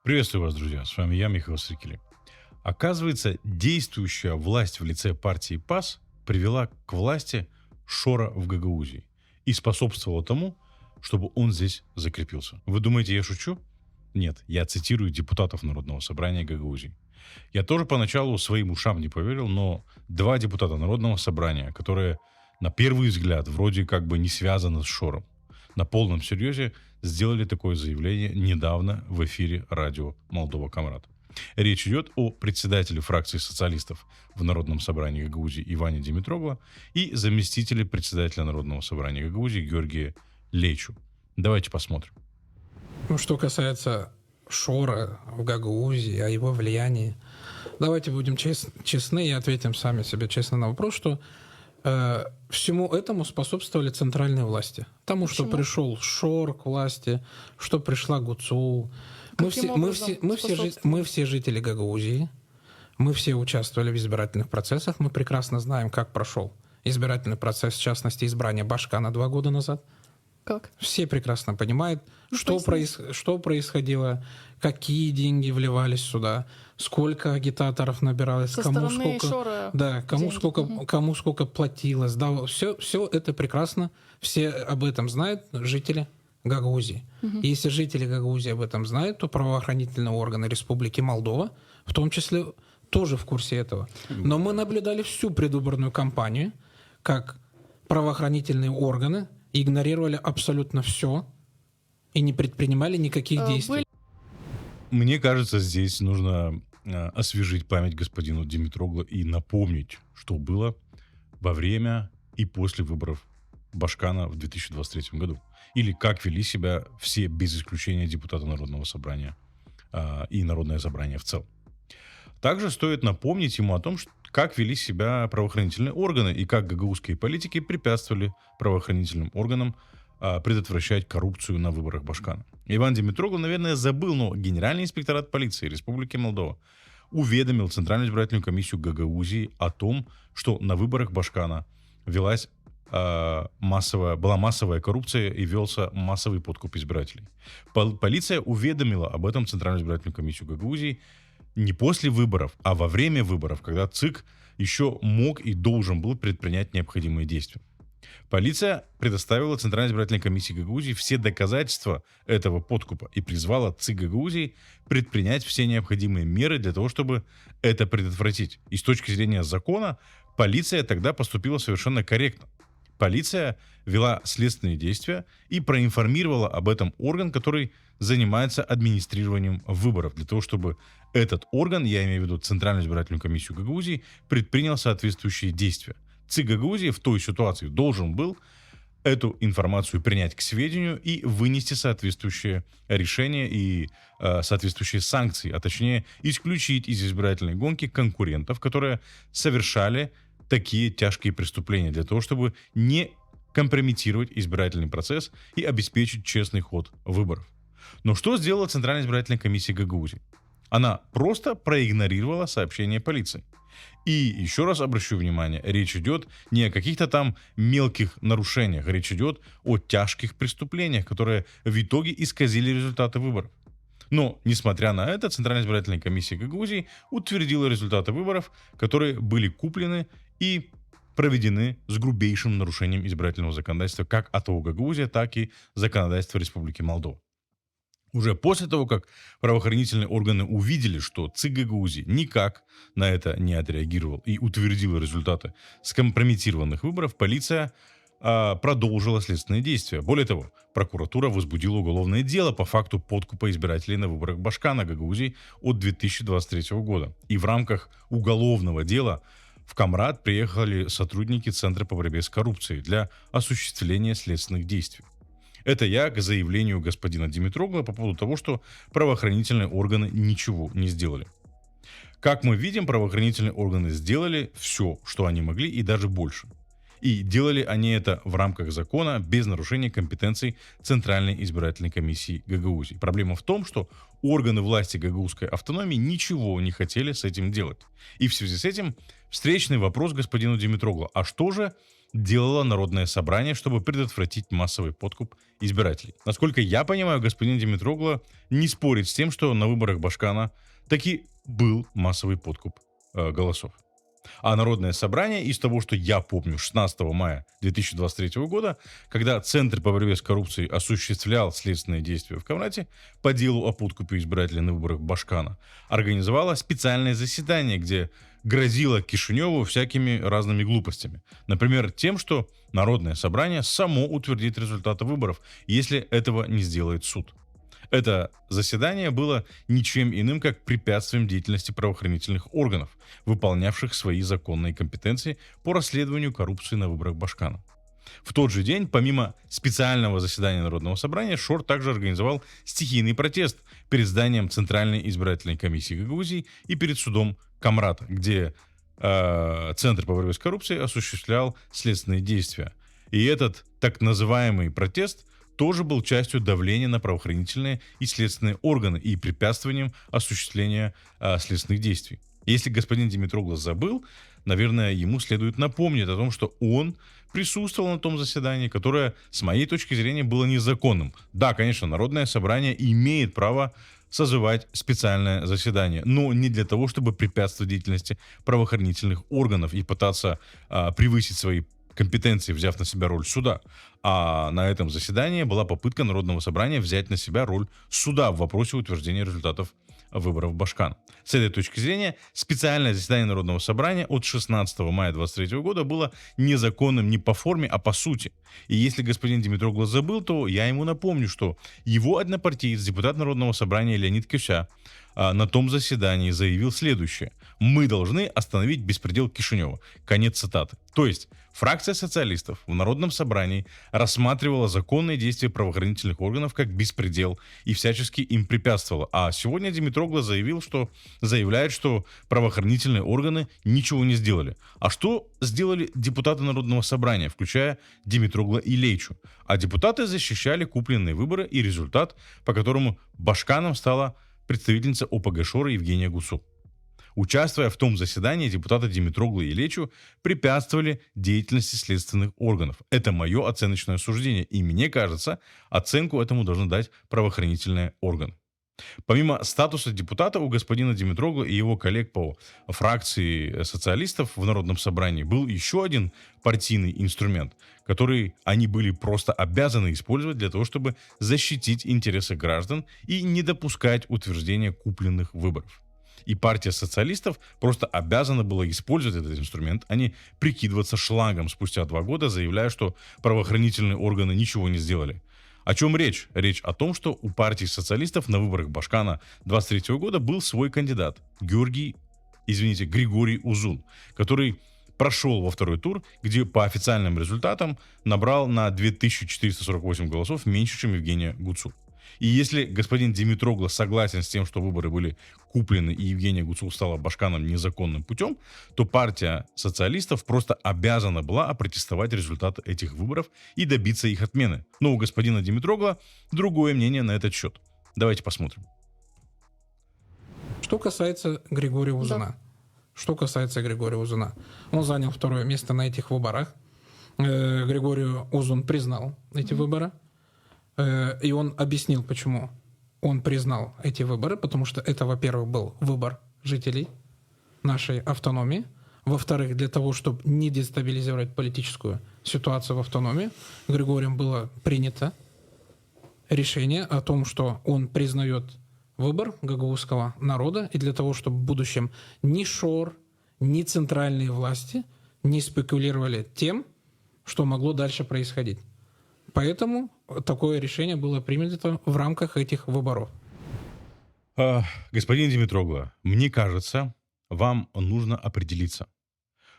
Приветствую вас, друзья. С вами я, Михаил Срикели. Оказывается, действующая власть в лице партии ПАС привела к власти Шора в Гагаузии и способствовала тому, чтобы он здесь закрепился. Вы думаете, я шучу? Нет, я цитирую депутатов Народного собрания Гагаузии. Я тоже поначалу своим ушам не поверил, но два депутата Народного собрания, которые на первый взгляд вроде как бы не связаны с Шором, на полном серьезе сделали такое заявление недавно в эфире радио «Молдова Камрад». Речь идет о председателе фракции социалистов в Народном собрании Гагаузии Иване Димитрогло и заместителе председателя Народного собрания Гагаузии Георгия Лейчу. Давайте посмотрим. Ну, что касается Шора в Гагаузии, о его влиянии, давайте будем честны и ответим сами себе честно на вопрос, что всему этому способствовали центральные власти. Тому, что пришел Шор к власти, что пришла Гуцул. Мы все жители Гагаузии, мы все участвовали в избирательных процессах, мы прекрасно знаем, как прошел избирательный процесс, в частности, избрание Башкана 2 года назад. Как? Все прекрасно понимают, что происходило, какие деньги вливались сюда, сколько агитаторов набиралось, кому сколько платилось. Да, все это прекрасно, все об этом знают жители Гагаузии. И если жители Гагаузии об этом знают, то правоохранительные органы Республики Молдова, в том числе, тоже в курсе этого. Но мы наблюдали всю предвыборную кампанию, как правоохранительные органы игнорировали абсолютно все и не предпринимали никаких действий. Мне кажется, здесь нужно освежить память господину Димитрогло и напомнить, что было во время и после выборов Башкана в 2023 году. Или как вели себя все, без исключения, депутаты Народного собрания и Народное собрание в целом. Также стоит напомнить ему о том, как вели себя правоохранительные органы и как гагаузские политики препятствовали правоохранительным органам предотвращать коррупцию на выборах Башкана. Иван Димитрогло, наверное, забыл, но Генеральный инспекторат полиции Республики Молдова уведомил Центральную избирательную комиссию Гагаузии о том, что на выборах Башкана была массовая коррупция и велся массовый подкуп избирателей. Полиция уведомила об этом Центральную избирательную комиссию Гагаузии не после выборов, а во время выборов, когда ЦИК еще мог и должен был предпринять необходимые действия. Полиция предоставила Центральной избирательной комиссии Гагаузии все доказательства этого подкупа и призвала ЦИК Гагаузии предпринять все необходимые меры для того, чтобы это предотвратить. И с точки зрения закона полиция тогда поступила совершенно корректно. Полиция вела следственные действия и проинформировала об этом орган, который занимается администрированием выборов, для того, чтобы этот орган, я имею в виду Центральную избирательную комиссию Гагаузии, предпринял соответствующие действия. ЦИК Гагаузии в той ситуации должен был эту информацию принять к сведению и вынести соответствующее решение и соответствующие санкции, а точнее исключить из избирательной гонки конкурентов, которые совершали такие тяжкие преступления, для того, чтобы не компрометировать избирательный процесс и обеспечить честный ход выборов. Но что сделала Центральная избирательная комиссия Гагаузии? Она просто проигнорировала сообщение полиции. И еще раз обращу внимание, речь идет не о каких-то там мелких нарушениях, речь идет о тяжких преступлениях, которые в итоге исказили результаты выборов. Но, несмотря на это, Центральная избирательная комиссия Гагаузии утвердила результаты выборов, которые были куплены и проведены с грубейшим нарушением избирательного законодательства как АТО Гагаузия, так и законодательства Республики Молдова. Уже после того, как правоохранительные органы увидели, что ЦИК Гагаузии никак на это не отреагировал и утвердил результаты скомпрометированных выборов, полиция продолжила следственные действия. Более того, прокуратура возбудила уголовное дело по факту подкупа избирателей на выборах Башкана Гагаузии от 2023 года. И в рамках уголовного дела в Камрад приехали сотрудники Центра по борьбе с коррупцией для осуществления следственных действий. Это я к заявлению господина Димитрогло по поводу того, что правоохранительные органы ничего не сделали. Как мы видим, правоохранительные органы сделали все, что они могли, и даже больше. И делали они это в рамках закона, без нарушения компетенций Центральной избирательной комиссии Гагаузии. Проблема в том, что органы власти гагаузской автономии ничего не хотели с этим делать. И в связи с этим встречный вопрос господину Димитрогло. А что же делало Народное собрание, чтобы предотвратить массовый подкуп избирателей. Насколько я понимаю, господин Димитроглу не спорит с тем, что на выборах Башкана таки был массовый подкуп голосов. А Народное собрание, из того, что я помню, 16 мая 2023 года, когда Центр по борьбе с коррупцией осуществлял следственные действия в Камрате по делу о подкупе избирателей на выборах Башкана, организовало специальное заседание, где грозило Кишиневу всякими разными глупостями. Например, тем, что Народное собрание само утвердит результаты выборов, если этого не сделает суд. Это заседание было ничем иным, как препятствием деятельности правоохранительных органов, выполнявших свои законные компетенции по расследованию коррупции на выборах Башкана. В тот же день, помимо специального заседания Народного собрания, Шор также организовал стихийный протест перед зданием Центральной избирательной комиссии Гагаузии и перед судом Камрата, где Центр по борьбе с коррупцией осуществлял следственные действия. И этот так называемый протест тоже был частью давления на правоохранительные и следственные органы и препятствованием осуществления следственных действий. Если господин Димитроглу забыл, наверное, ему следует напомнить о том, что он присутствовал на том заседании, которое, с моей точки зрения, было незаконным. Да, конечно, Народное собрание имеет право созывать специальное заседание, но не для того, чтобы препятствовать деятельности правоохранительных органов и пытаться превысить свои компетенции, взяв на себя роль суда. А на этом заседании была попытка Народного собрания взять на себя роль суда в вопросе утверждения результатов выборов Башкана. С этой точки зрения, специальное заседание Народного собрания от 16 мая 2023 года было незаконным не по форме, а по сути. И если господин Димитроглу забыл, то я ему напомню, что его однопартиец, депутат Народного собрания Леонид Кюся, на том заседании заявил следующее: «Мы должны остановить беспредел Кишинева». Конец цитаты. То есть, фракция социалистов в Народном собрании рассматривала законные действия правоохранительных органов как беспредел и всячески им препятствовала. А сегодня Димитроглу заявляет, что правоохранительные органы ничего не сделали. А что сделали депутаты Народного собрания, включая Димитроглу и Лейчу? А депутаты защищали купленные выборы и результат, по которому Башканом стала представительница ОПГ Шора Евгения Гусу. Участвуя в том заседании, депутаты Димитроглу и Лечу препятствовали деятельности следственных органов. Это мое оценочное суждение, и мне кажется, оценку этому должны дать правоохранительные органы. Помимо статуса депутата, у господина Димитроглу и его коллег по фракции социалистов в Народном собрании был еще один партийный инструмент, который они были просто обязаны использовать для того, чтобы защитить интересы граждан и не допускать утверждения купленных выборов. И партия социалистов просто обязана была использовать этот инструмент, а не прикидываться шлангом спустя 2 года, заявляя, что правоохранительные органы ничего не сделали. О чем речь? Речь о том, что у партии социалистов на выборах Башкана 23 года был свой кандидат Григорий Узун, который прошел во второй тур, где по официальным результатам набрал на 2448 голосов меньше, чем Евгения Гуцу. И если господин Димитроглу согласен с тем, что выборы были куплены и Евгения Гуцул стала Башканом незаконным путем, то партия социалистов просто обязана была опротестовать результаты этих выборов и добиться их отмены. Но у господина Димитроглу другое мнение на этот счет. Давайте посмотрим. Что касается Григория Узуна. Он занял 2-е место на этих выборах. Григорий Узун признал эти выборы. И он объяснил, почему он признал эти выборы, потому что это, во-первых, был выбор жителей нашей автономии, во-вторых, для того, чтобы не дестабилизировать политическую ситуацию в автономии, Григорием было принято решение о том, что он признает выбор гагаузского народа, и для того, чтобы в будущем ни Шор, ни центральные власти не спекулировали тем, что могло дальше происходить. Поэтому такое решение было принято в рамках этих выборов. Господин Димитроглу, мне кажется, вам нужно определиться.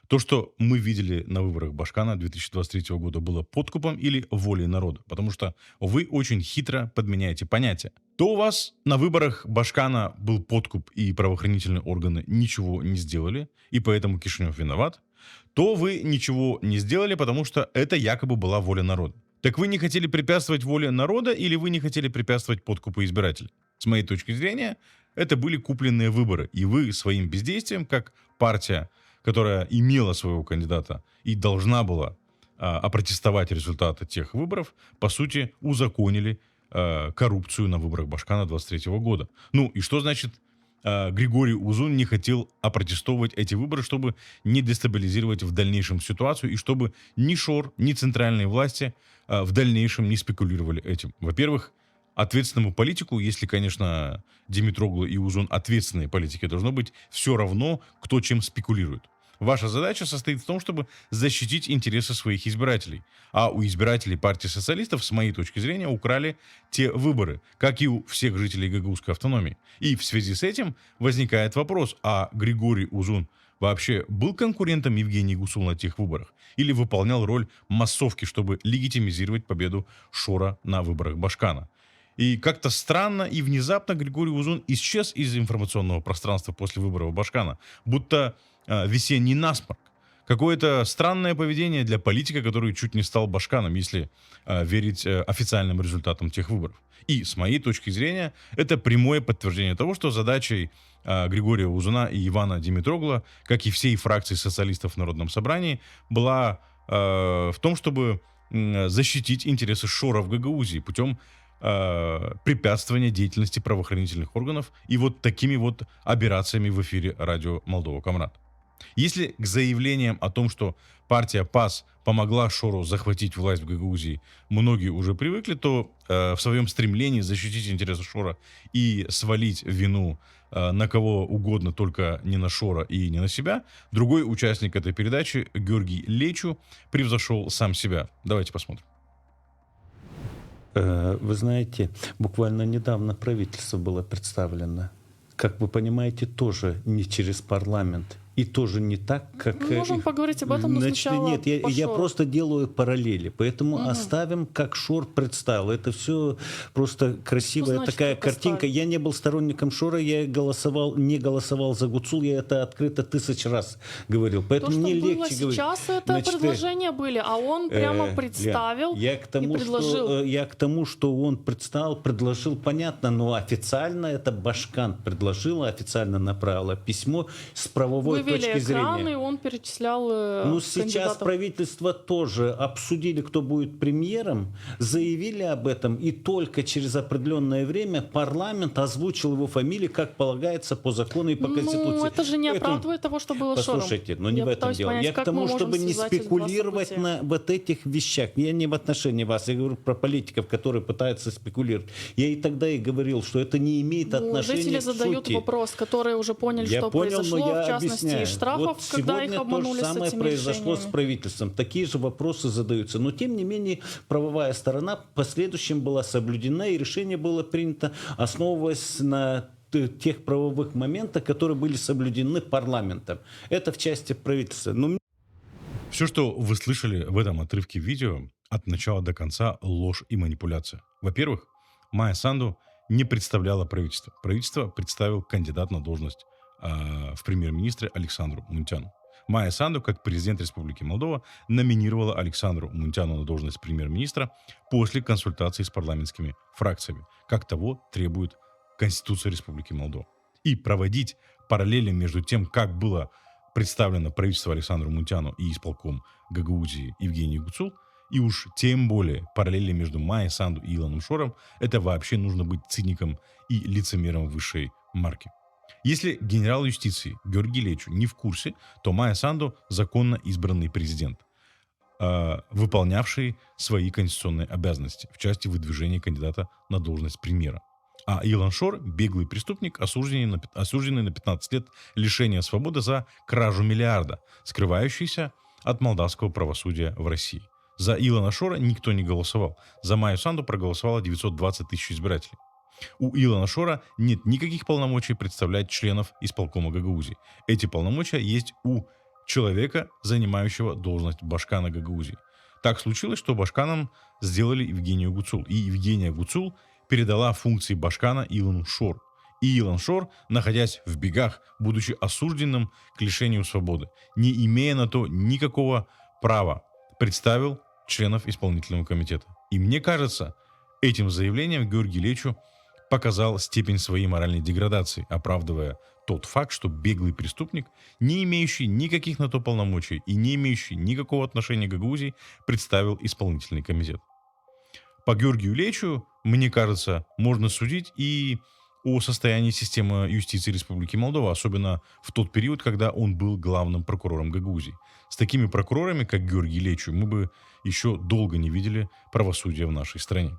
То, что мы видели на выборах Башкана 2023 года, было подкупом или волей народа? Потому что вы очень хитро подменяете понятия. То у вас на выборах Башкана был подкуп, и правоохранительные органы ничего не сделали, и поэтому Кишинев виноват, то вы ничего не сделали, потому что это якобы была воля народа. Так вы не хотели препятствовать воле народа или вы не хотели препятствовать подкупу избирателей? С моей точки зрения, это были купленные выборы. И вы своим бездействием, как партия, которая имела своего кандидата и должна была опротестовать результаты тех выборов, по сути, узаконили коррупцию на выборах Башкана 23 года. Ну и что значит Григорий Узун не хотел опротестовывать эти выборы, чтобы не дестабилизировать в дальнейшем ситуацию и чтобы ни ШОР, ни центральные власти в дальнейшем не спекулировали этим. Во-первых, ответственному политику, если, конечно, Димитроглу и Узун ответственные политики, должно быть все равно, кто чем спекулирует. Ваша задача состоит в том, чтобы защитить интересы своих избирателей. А у избирателей партии социалистов, с моей точки зрения, украли те выборы, как и у всех жителей гагаузской автономии. И в связи с этим возникает вопрос, а Григорий Узун вообще был конкурентом Евгении Гуцул на тех выборах? Или выполнял роль массовки, чтобы легитимизировать победу ШОРа на выборах Башкана? И как-то странно и внезапно Григорий Узун исчез из информационного пространства после выборов Башкана, будто весенний насморк. Какое-то странное поведение для политика, который чуть не стал Башканом, если верить официальным результатам тех выборов. И с моей точки зрения, это прямое подтверждение того, что задачей Григория Узуна и Ивана Димитрогла, как и всей фракции социалистов в Народном собрании, была в том, чтобы защитить интересы ШОРа в Гагаузии путем препятствования деятельности правоохранительных органов и вот такими вот операциями в эфире радио Молдова Камрад. Если к заявлениям о том, что партия ПАС помогла ШОРу захватить власть в Гагаузии, многие уже привыкли, то в своем стремлении защитить интересы ШОРа и свалить вину на кого угодно, только не на ШОРа и не на себя, другой участник этой передачи, Георгий Лечу, превзошел сам себя. Давайте посмотрим. Вы знаете, буквально недавно правительство было представлено. Как вы понимаете, тоже не через парламент. И тоже не так, как... Мы можем поговорить об этом, но сначала Нет, я просто делаю параллели. Поэтому оставим, как ШОР представил. Это все просто красивая значит, такая как картинка. оставим? Я не был сторонником ШОРа, я не голосовал за Гуцул. Я это открыто 1000 раз говорил. То, Поэтому что мне было легче говорить. сейчас, это предложения были, а он прямо представил я к тому, и предложил. я к тому, что он предложил, понятно, но официально это Башкан предложила, официально направила письмо с правовой Вывели точки экран, зрения. и он перечислял Ну, сейчас кандидатов. правительство тоже обсудили, кто будет премьером, заявили об этом, и только через определенное время парламент озвучил его фамилию, как полагается по закону и по Конституции. Ну, это же не Поэтому- оправдывает того, что было ШОРом. Послушайте, но не Я в этом пытаюсь дело. понять, Я к как мы тому, можем чтобы не связать эти два спекулировать события. на вот этих вещах. Я не в отношении вас, я говорю про политиков, которые пытаются спекулировать. Я и тогда и говорил, что это не имеет Ну, отношения жители к задают сути. вопрос, которые уже поняли, Я что понял, произошло, но я в частности, объясняю. и штрафов, Вот когда их сегодня обманули то же с самое этими произошло с решениями. правительством. Такие же вопросы задаются. Но, тем не менее, правовая сторона в последующем была соблюдена, и решение было принято, основываясь на тех правовых моментах, которые были соблюдены парламентом. Это в части правительства. Но Все, что вы слышали в этом отрывке видео, от начала до конца ложь и манипуляция. Во-первых, Майя Санду не представляла правительство. Правительство представил кандидат на должность в премьер-министре Александру Мунтяну. Майя Санду, как президент Республики Молдова, номинировала Александру Мунтяну на должность премьер-министра после консультаций с парламентскими фракциями, как того требует Конституция Республики Молдова. И проводить параллели между тем, как было представлено правительство Александру Мунтяну и исполком Гагаузии Евгении Гуцул, и уж тем более параллели между Майей Санду и Илоном Шором, это вообще нужно быть циником и лицемером высшей марки. Если генерал юстиции Георгий Лечу не в курсе, то Майя Санду законно избранный президент, выполнявший свои конституционные обязанности в части выдвижения кандидата на должность премьера. А Илон Шор – беглый преступник, осужденный на 15 лет лишения свободы за кражу миллиарда, скрывающийся от молдавского правосудия в России. За Илона Шора никто не голосовал. За Майю Санду проголосовало 920 тысяч избирателей. У Илона Шора нет никаких полномочий представлять членов исполкома Гагаузии. Эти полномочия есть у человека, занимающего должность Башкана Гагаузии. Так случилось, что Башканом сделали Евгению Гуцул. И Евгения Гуцул передала функции Башкана Илону Шору. И Илон Шор, находясь в бегах, будучи осужденным к лишению свободы, не имея на то никакого права, представил членов исполнительного комитета. И мне кажется, этим заявлением Георгий Лечу показал степень своей моральной деградации, оправдывая тот факт, что беглый преступник, не имеющий никаких на то полномочий и не имеющий никакого отношения к Гагаузии, представил исполнительный комитет. По Георгию Лечу, мне кажется, можно судить и о состоянии системы юстиции Республики Молдова, особенно в тот период, когда он был главным прокурором Гагаузии. С такими прокурорами, как Георгий Лечу, мы бы еще долго не видели правосудия в нашей стране.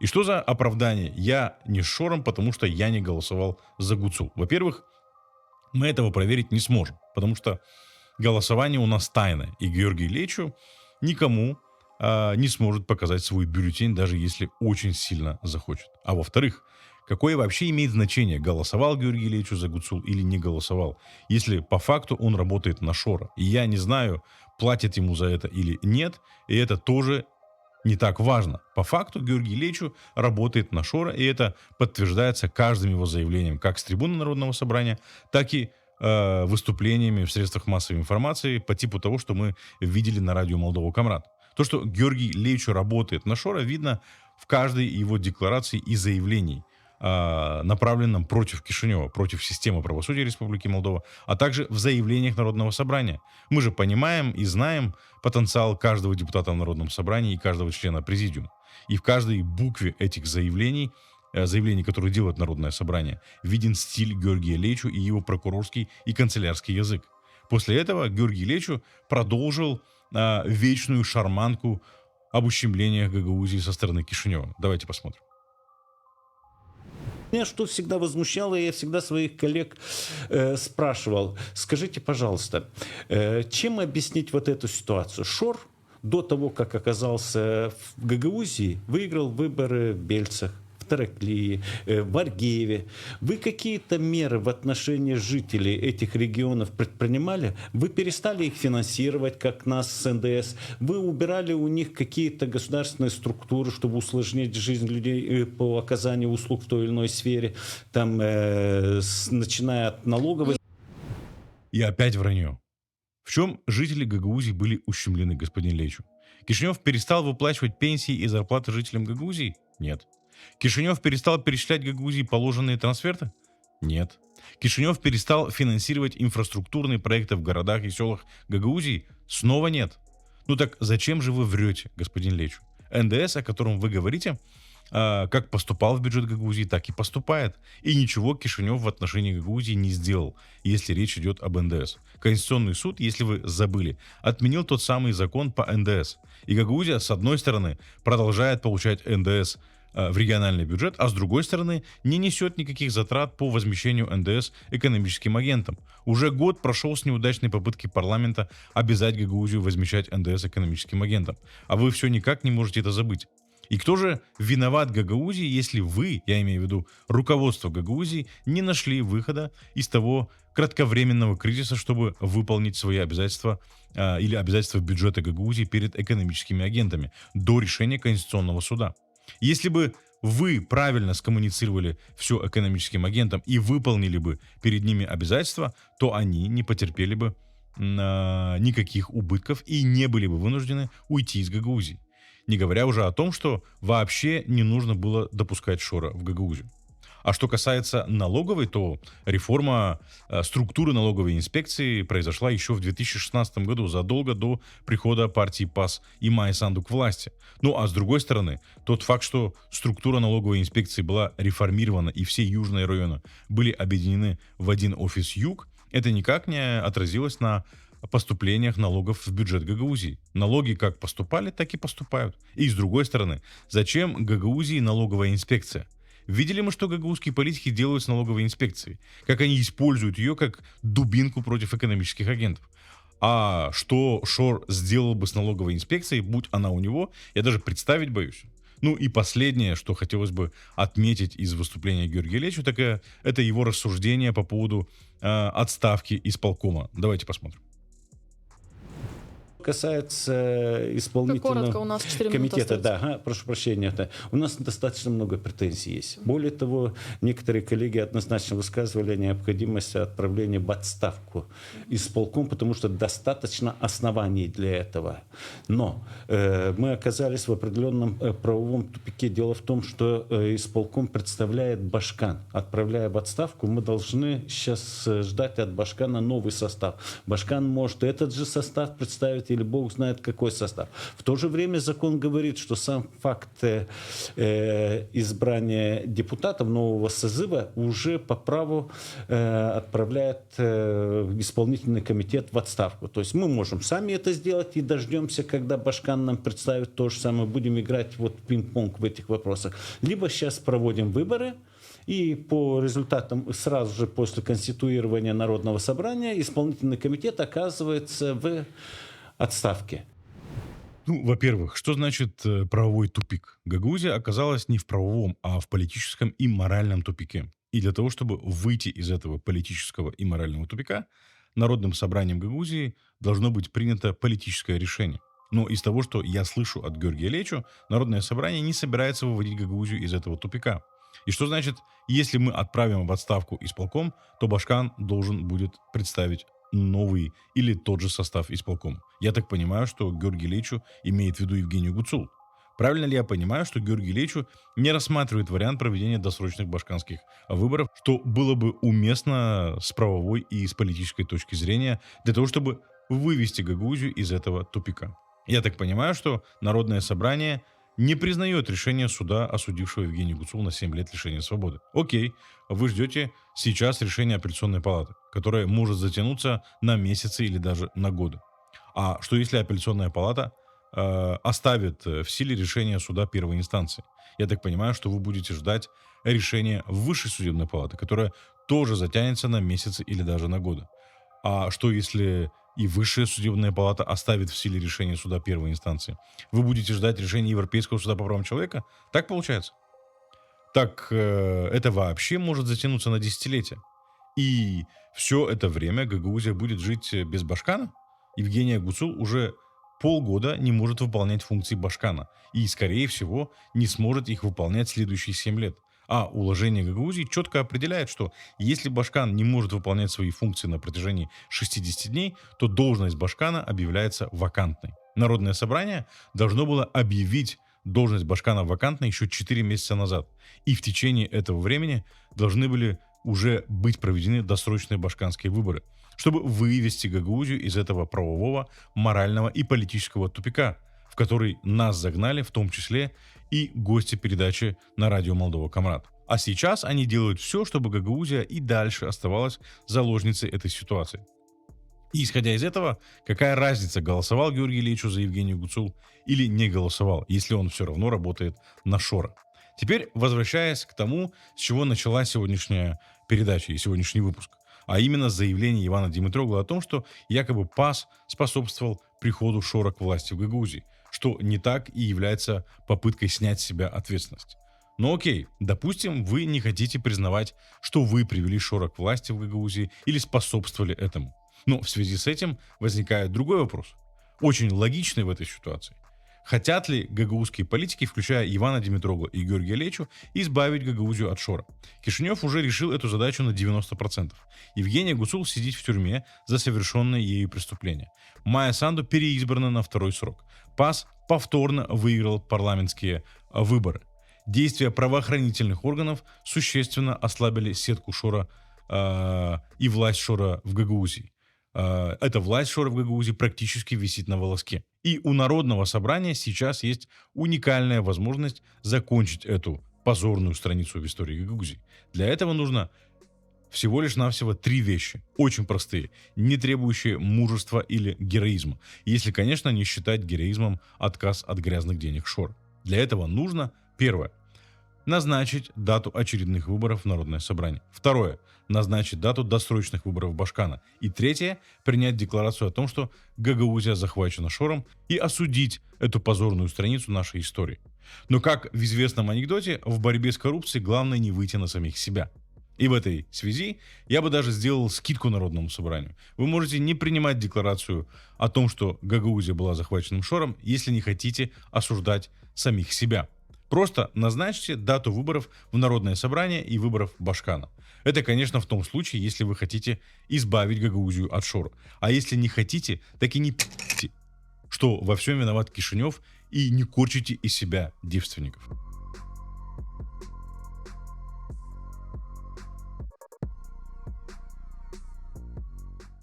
И что за оправдание? Я не с Шором, потому что я не голосовал за Гуцул. Во-первых, мы этого проверить не сможем, потому что голосование у нас тайное, и Георгий Лечу никому не сможет показать свой бюллетень, даже если очень сильно захочет. А во-вторых, какое вообще имеет значение, голосовал Георгий Лечу за Гуцул или не голосовал, если по факту он работает на Шора. И я не знаю, платят ему за это или нет, и это тоже не так важно. По факту Георгий Лечу работает на Шора, и это подтверждается каждым его заявлением, как с трибуны Народного собрания, так и выступлениями в средствах массовой информации по типу того, что мы видели на радио Молдова Камрад. То, что Георгий Лечу работает на Шора, видно в каждой его декларации и заявлении, направленном против Кишинева, против системы правосудия Республики Молдова, а также в заявлениях Народного собрания. Мы же понимаем и знаем потенциал каждого депутата в Народном собрании и каждого члена президиума. И в каждой букве этих заявлений, которые делает Народное собрание, виден стиль Георгия Лечу и его прокурорский и канцелярский язык. После этого Георгий Лечу продолжил вечную шарманку об ущемлениях Гагаузии со стороны Кишинева. Давайте посмотрим. Меня что всегда возмущало, я всегда своих коллег спрашивал, скажите, пожалуйста, чем объяснить вот эту ситуацию? Шор до того, как оказался в Гагаузии, выиграл выборы в Бельцах, в Тараклии, в Аргееве. Вы какие-то меры в отношении жителей этих регионов предпринимали? Вы перестали их финансировать, как нас с НДС? Вы убирали у них какие-то государственные структуры, чтобы усложнить жизнь людей по оказанию услуг в той или иной сфере, там, начиная от налоговой? И опять вранье. В чем жители Гагаузии были ущемлены, господин Лечу? Кишинев перестал выплачивать пенсии и зарплаты жителям Гагаузии? Нет. Кишинев перестал перечислять Гагаузии положенные трансферты? Нет. Кишинев перестал финансировать инфраструктурные проекты в городах и селах Гагаузии? Снова нет. Ну так зачем же вы врете, господин Лечу? НДС, о котором вы говорите, как поступал в бюджет Гагаузии, так и поступает. И ничего Кишинев в отношении Гагаузии не сделал, если речь идет об НДС. Конституционный суд, если вы забыли, отменил тот самый закон по НДС. И Гагаузия, с одной стороны, продолжает получать НДС в региональный бюджет, а с другой стороны не несет никаких затрат по возмещению НДС экономическим агентам. Уже год прошел с неудачной попытки парламента обязать Гагаузию возмещать НДС экономическим агентам. А вы все никак не можете это забыть. И кто же виноват Гагаузии, если вы, я имею в виду руководство Гагаузии, не нашли выхода из того кратковременного кризиса, чтобы выполнить свои обязательства или обязательства бюджета Гагаузии перед экономическими агентами до решения Конституционного суда? Если бы вы правильно скоммуницировали все экономическим агентам и выполнили бы перед ними обязательства, то они не потерпели бы никаких убытков и не были бы вынуждены уйти из Гагаузии. Не говоря уже о том, что вообще не нужно было допускать Шора в Гагаузию. А что касается налоговой, то реформа структуры налоговой инспекции произошла еще в 2016 году, задолго до прихода партии ПАС и Майи Санду к власти. Ну а с другой стороны, тот факт, что структура налоговой инспекции была реформирована и все южные районы были объединены в один офис Юг, это никак не отразилось на поступлениях налогов в бюджет Гагаузии. Налоги как поступали, так и поступают. И с другой стороны, зачем Гагаузии налоговая инспекция? Видели мы, что гагаузские политики делают с налоговой инспекцией? Как они используют ее как дубинку против экономических агентов? А что Шор сделал бы с налоговой инспекцией, будь она у него, я даже представить боюсь. Ну и последнее, что хотелось бы отметить из выступления Георгия Лечу, так это его рассуждение по поводу отставки исполкома. Давайте посмотрим. касается исполнительного Коротко, у нас 4 минуты комитета, остается. да, прошу прощения, у нас достаточно много претензий есть. Более того, некоторые коллеги однозначно высказывали необходимость отправления в отставку исполком, потому что достаточно оснований для этого. Но мы оказались в определенном правовом тупике. Дело в том, что исполком представляет Башкан. Отправляя в отставку, мы должны сейчас ждать от Башкана новый состав. Башкан может этот же состав представить или бог знает какой состав. В то же время закон говорит, что сам факт избрания депутатов нового созыва уже по праву отправляет исполнительный комитет в отставку. То есть мы можем сами это сделать и дождемся, когда Башкан нам представит то же самое. Будем играть вот пинг-понг в этих вопросах. Либо сейчас проводим выборы, и по результатам сразу же после конституирования Народного собрания исполнительный комитет оказывается в отставке. Ну, во-первых, что значит правовой тупик? Гагаузия оказалась не в правовом, а в политическом и моральном тупике. И для того, чтобы выйти из этого политического и морального тупика, Народным собранием Гагаузии должно быть принято политическое решение. Но из того, что я слышу от Георгия Лечо, Народное собрание не собирается выводить Гагаузию из этого тупика. И что значит, если мы отправим в отставку исполком, то Башкан должен будет представить новый или тот же состав исполкома. Я так понимаю, что Георгий Лечо имеет в виду Евгению Гуцул. Правильно ли я понимаю, что Георгий Лечо не рассматривает вариант проведения досрочных башканских выборов, что было бы уместно с правовой и с политической точки зрения для того, чтобы вывести Гагаузию из этого тупика? Я так понимаю, что Народное собрание не признает решение суда, осудившего Евгения Гуцул на 7 лет лишения свободы. Окей, вы ждете сейчас решения апелляционной палаты, которое может затянуться на месяцы или даже на годы. А что если апелляционная палата оставит в силе решение суда первой инстанции? Я так понимаю, что вы будете ждать решения высшей судебной палаты, которое тоже затянется на месяцы или даже на годы. А что если и высшая судебная палата оставит в силе решение суда первой инстанции? Вы будете ждать решения Европейского суда по правам человека? Так получается? Так это вообще может затянуться на десятилетия. И все это время Гагаузия будет жить без Башкана? Евгения Гуцул уже полгода не может выполнять функции Башкана. И, скорее всего, не сможет их выполнять следующие 7 лет. А уложение Гагаузии четко определяет, что если Башкан не может выполнять свои функции на протяжении 60 дней, то должность Башкана объявляется вакантной. Народное собрание должно было объявить должность Башкана вакантной еще 4 месяца назад. И в течение этого времени должны были уже быть проведены досрочные башканские выборы, чтобы вывести Гагаузию из этого правового, морального и политического тупика, в который нас загнали, в том числе и гости передачи на радио Молдова Камрад. А сейчас они делают все, чтобы Гагаузия и дальше оставалась заложницей этой ситуации. И исходя из этого, какая разница, голосовал Георгий Лечо за Евгению Гуцул или не голосовал, если он все равно работает на Шора. Теперь, возвращаясь к тому, с чего началась сегодняшняя передача и сегодняшний выпуск, а именно заявление Ивана Димитрогла о том, что якобы ПАС способствовал приходу Шора к власти в Гагаузии, что не так и является попыткой снять с себя ответственность. Но окей, допустим, вы не хотите признавать, что вы привели Шора к власти в Гагаузии или способствовали этому. Но в связи с этим возникает другой вопрос, очень логичный в этой ситуации. Хотят ли гагаузские политики, включая Ивана Димитрогла и Георгия Лечо, избавить Гагаузию от Шора? Кишинев уже решил эту задачу на 90%. Евгения Гуцул сидит в тюрьме за совершенные ею преступления. Майя Санду переизбрана на второй срок. ПАС повторно выиграл парламентские выборы. Действия правоохранительных органов существенно ослабили сетку Шора и власть Шора в Гагаузии. Эта власть Шора в Гагаузии практически висит на волоске. И у Народного собрания сейчас есть уникальная возможность закончить эту позорную страницу в истории Гагаузии. Для этого нужно всего лишь навсего 3 вещи. Очень простые, не требующие мужества или героизма. Если, конечно, не считать героизмом отказ от грязных денег Шора. Для этого нужно, первое, назначить дату очередных выборов в Народное собрание. Второе, назначить дату досрочных выборов Башкана. И третье, принять декларацию о том, что Гагаузия захвачена Шором, и осудить эту позорную страницу нашей истории. Но как в известном анекдоте, в борьбе с коррупцией главное не выйти на самих себя. И в этой связи я бы даже сделал скидку Народному собранию. Вы можете не принимать декларацию о том, что Гагаузия была захваченным шором, если не хотите осуждать самих себя. Просто назначьте дату выборов в Народное собрание и выборов Башкана. Это, конечно, в том случае, если вы хотите избавить Гагаузию от шора. А если не хотите, так и не пи***те, что во всем виноват Кишинев, и не корчите из себя девственников.